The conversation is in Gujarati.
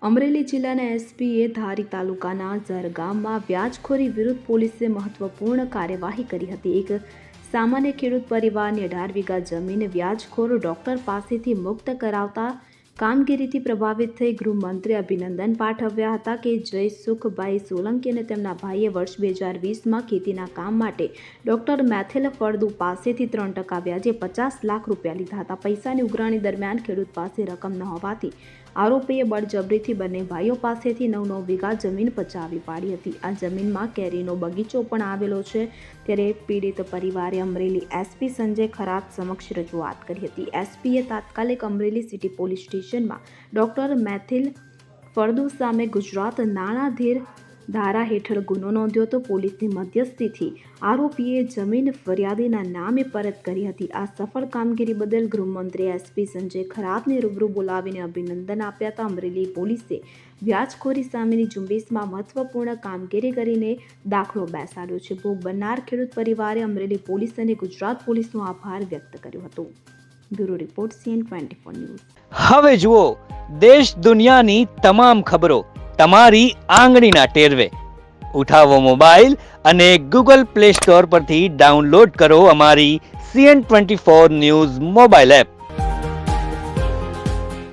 અમરેલી જિલ્લાના એસપીએ ધારી તાલુકાના ઝર ગામમાં વ્યાજખોરી વિરુદ્ધ પોલીસે મહત્વપૂર્ણ કાર્યવાહી કરી હતી. એક સામાન્ય ખેડૂત પરિવારની 18 વીઘા જમીન વ્યાજખોર ડોક્ટર પાસેથી મુક્ત કરાવતા કામગીરીથી પ્રભાવિત થઈ ગૃહમંત્રીએ અભિનંદન પાઠવ્યા હતા કે જયસુખભાઈ સોલંકી અને તેમના ભાઈએ વર્ષ 2020માં ખેતીના કામ માટે ડોક્ટર મેથિલ ફળદુ પાસેથી 3% વ્યાજે 50 લાખ રૂપિયા લીધા હતા. પૈસાની ઉઘરાણી દરમિયાન ખેડૂત પાસે રકમ ન હોવાથી આરોપીએ બળજબરીથી બંને ભાઈઓ પાસેથી 9 વીઘા જમીન પચાવી પાડી હતી. આ જમીનમાં કેરીનો બગીચો પણ આવેલો છે. ત્યારે પીડિત પરિવારે અમરેલી એસપી સંજય ખરાત સમક્ષ રજૂઆત કરી હતી. એસપીએ તાત્કાલિક અમરેલી સિટી પોલીસ સ્ટેશનમાં ડોક્ટર મેથિલ ફળદુ સામે ગુજરાત નાણાધીર ધારા હેઠળ ગુનો નોંધ્યો હતો. પોલીસની મધ્યસ્થીથી આરોપીએ જમીન ફરિયાદીના નામે પરત કરી હતી. આ સફળ કામગીરી બદલ ગૃહમંત્રીએ એસપી સંજય ખરાતને રૂબરૂ બોલાવીને અભિનંદન આપ્યા હતા. અમરેલી પોલીસે વ્યાજખોરી સામેની ઝુંબેશમાં મહત્વપૂર્ણ કામગીરી કરીને દાખલો બેસાડ્યો છે. ભોગ બનનાર ખેડૂત પરિવારે અમરેલી પોલીસ અને ગુજરાત પોલીસનો આભાર વ્યક્ત કર્યો હતો. Bureau report CN24 news. હવે જુઓ દેશ દુનિયાની તમામ ખબરો તમારી આંગળીના ટેરવે. ઉઠાવો મોબાઈલ અને Google Play Store પરથી ડાઉનલોડ કરો અમારી CN24 ન્યૂઝ મોબાઈલ એપ.